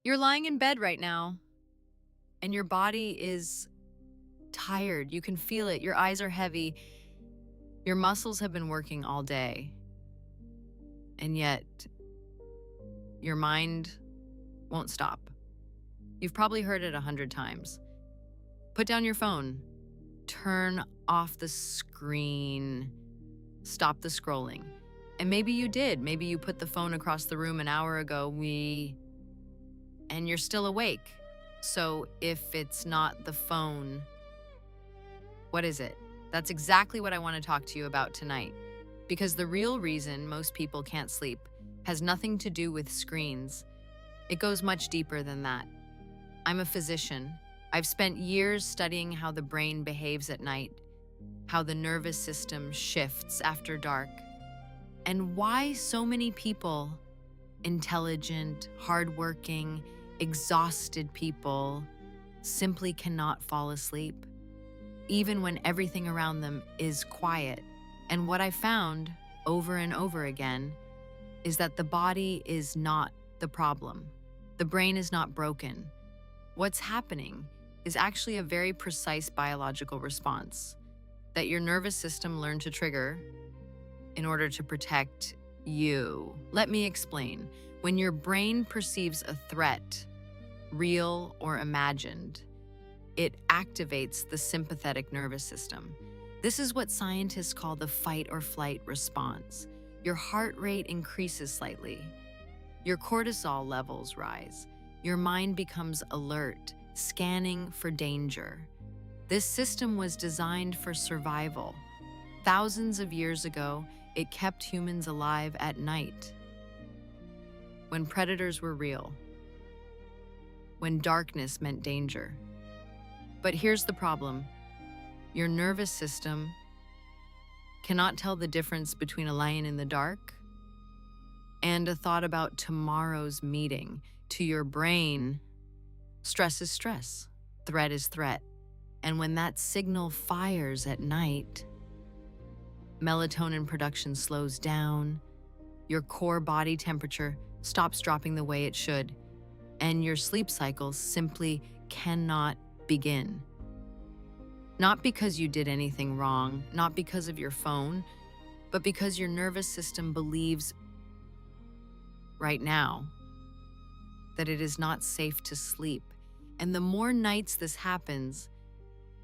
You're lying in bed right now, and your body is tired. You can feel it. Your eyes are heavy. Your muscles have been working all day. And yet, your mind won't stop. You've probably heard it 100 times. Put down your phone. Turn off the screen. Stop the scrolling. And maybe you did. Maybe you put the phone across the room an hour ago. And you're still awake. So if it's not the phone, what is it? That's exactly what I want to talk to you about tonight. Because the real reason most people can't sleep has nothing to do with screens. It goes much deeper than that. I'm a physician. I've spent years studying how the brain behaves at night, how the nervous system shifts after dark, and why so many people, intelligent, hardworking, exhausted people, simply cannot fall asleep, even when everything around them is quiet. And what I found over and over again is that the body is not the problem. The brain is not broken. What's happening is actually a very precise biological response that your nervous system learned to trigger in order to protect you. Let me explain. When your brain perceives a threat, real or imagined, it activates the sympathetic nervous system. This is what scientists call the fight or flight response. Your heart rate increases slightly. Your cortisol levels rise. Your mind becomes alert, scanning for danger. This system was designed for survival. Thousands of years ago, it kept humans alive at night, when predators were real, when darkness meant danger. But here's the problem. Your nervous system cannot tell the difference between a lion in the dark and a thought about tomorrow's meeting. To your brain, stress is stress, threat is threat. And when that signal fires at night, melatonin production slows down, your core body temperature stops dropping the way it should, and your sleep cycle simply cannot begin. Not because you did anything wrong, not because of your phone, but because your nervous system believes right now that it is not safe to sleep. And the more nights this happens,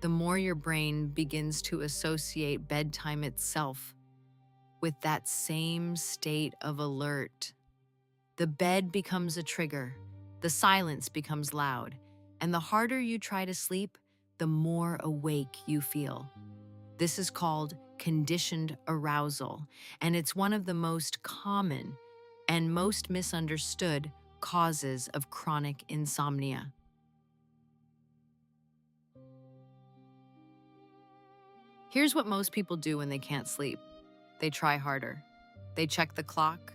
the more your brain begins to associate bedtime itself with that same state of alert. The bed becomes a trigger, the silence becomes loud, and the harder you try to sleep, the more awake you feel. This is called conditioned arousal, and it's one of the most common and most misunderstood causes of chronic insomnia. Here's what most people do when they can't sleep. They try harder. They check the clock.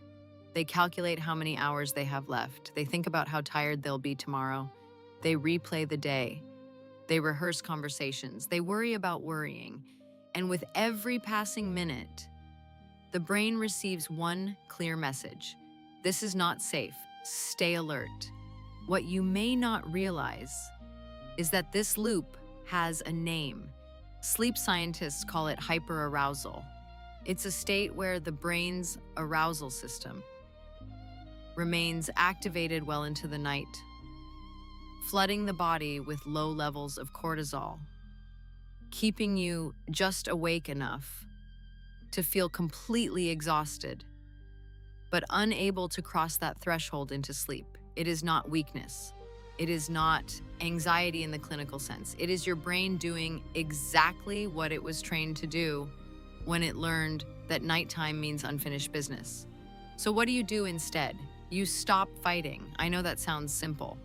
They calculate how many hours they have left. They think about how tired they'll be tomorrow. They replay the day. They rehearse conversations. They worry about worrying. And with every passing minute, the brain receives one clear message. This is not safe. Stay alert. What you may not realize is that this loop has a name. Sleep scientists call it hyperarousal. It's a state where the brain's arousal system remains activated well into the night, flooding the body with low levels of cortisol, keeping you just awake enough to feel completely exhausted, but unable to cross that threshold into sleep. It is not weakness. It is not anxiety in the clinical sense. It is your brain doing exactly what it was trained to do when it learned that nighttime means unfinished business. So what do you do instead? You stop fighting. I know that sounds simple,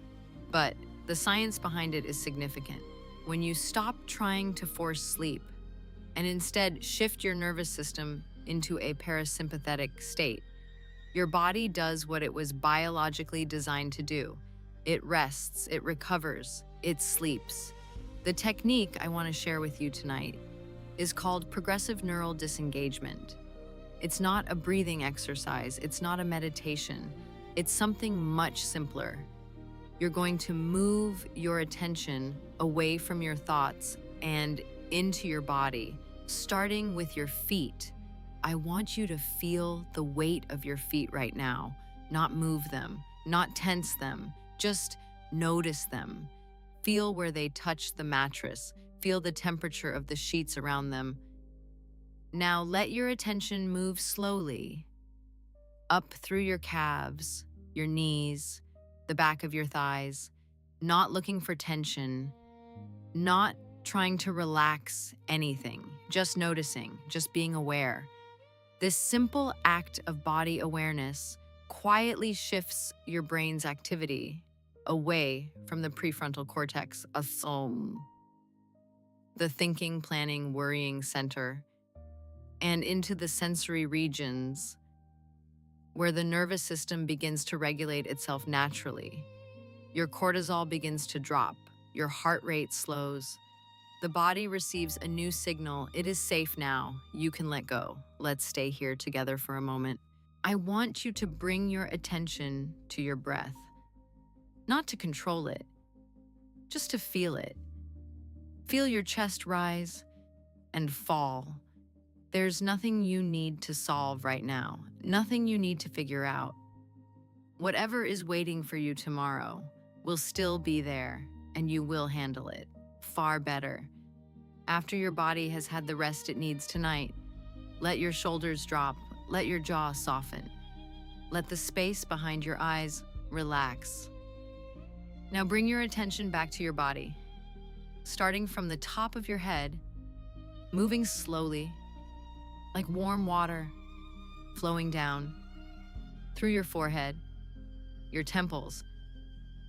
but the science behind it is significant. When you stop trying to force sleep and instead shift your nervous system into a parasympathetic state, your body does what it was biologically designed to do. It rests, it recovers, it sleeps. The technique I want to share with you tonight is called progressive neural disengagement. It's not a breathing exercise, it's not a meditation. It's something much simpler. You're going to move your attention away from your thoughts and into your body, starting with your feet. I want you to feel the weight of your feet right now, not move them, not tense them, just notice them. Feel where they touch the mattress, feel the temperature of the sheets around them. Now let your attention move slowly up through your calves, your knees, the back of your thighs, not looking for tension, not trying to relax anything, just noticing, just being aware. This simple act of body awareness quietly shifts your brain's activity away from the prefrontal cortex, the thinking, planning, worrying center, and into the sensory regions where the nervous system begins to regulate itself naturally. Your cortisol begins to drop, your heart rate slows. The body receives a new signal. It is safe now. You can let go. Let's stay here together for a moment. I want you to bring your attention to your breath, not to control it, just to feel it. Feel your chest rise and fall. There's nothing you need to solve right now, nothing you need to figure out. Whatever is waiting for you tomorrow will still be there, and you will handle it far better. After your body has had the rest it needs tonight, let your shoulders drop, let your jaw soften. Let the space behind your eyes relax. Now bring your attention back to your body, starting from the top of your head, moving slowly, like warm water, flowing down through your forehead, your temples,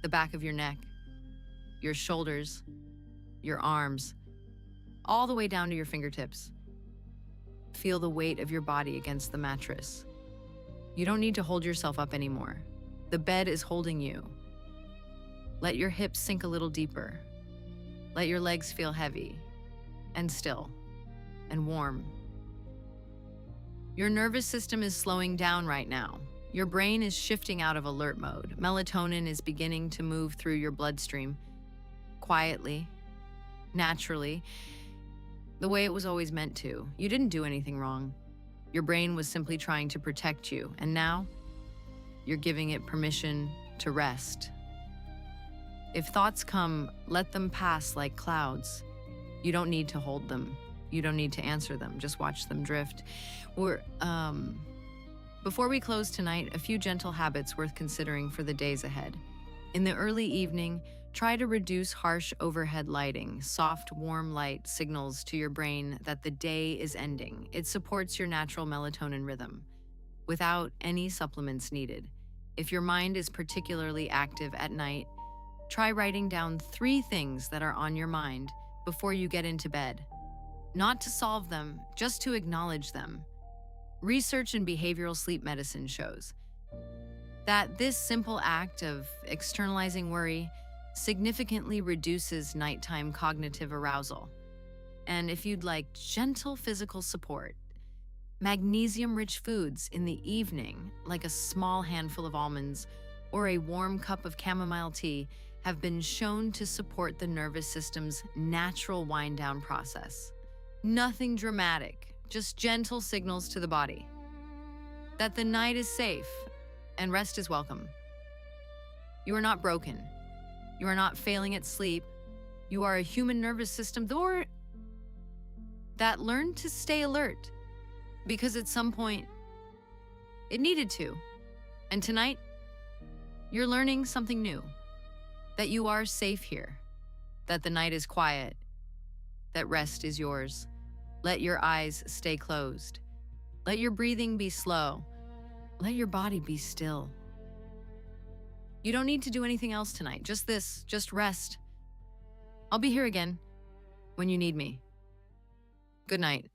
the back of your neck, your shoulders, your arms, all the way down to your fingertips. Feel the weight of your body against the mattress. You don't need to hold yourself up anymore. The bed is holding you. Let your hips sink a little deeper. Let your legs feel heavy and still and warm. Your nervous system is slowing down right now. Your brain is shifting out of alert mode. Melatonin is beginning to move through your bloodstream quietly, naturally, the way it was always meant to. You didn't do anything wrong. Your brain was simply trying to protect you, and now you're giving it permission to rest. If thoughts come, let them pass like clouds. You don't need to hold them. You don't need to answer them. Just watch them drift. Before we close tonight, a few gentle habits worth considering for the days ahead. In the early evening, try to reduce harsh overhead lighting. Soft, warm light signals to your brain that the day is ending. It supports your natural melatonin rhythm without any supplements needed. If your mind is particularly active at night, try writing down 3 things that are on your mind before you get into bed. Not to solve them, just to acknowledge them. Research in behavioral sleep medicine shows that this simple act of externalizing worry significantly reduces nighttime cognitive arousal. And if you'd like gentle physical support, magnesium-rich foods in the evening, like a small handful of almonds or a warm cup of chamomile tea, have been shown to support the nervous system's natural wind-down process. Nothing dramatic, just gentle signals to the body that the night is safe and rest is welcome. You are not broken. You are not failing at sleep. You are a human nervous system that learned to stay alert because at some point it needed to. And tonight, you're learning something new, that you are safe here, that the night is quiet, that rest is yours. Let your eyes stay closed. Let your breathing be slow. Let your body be still. You don't need to do anything else tonight. Just rest. I'll be here again when you need me. Good night.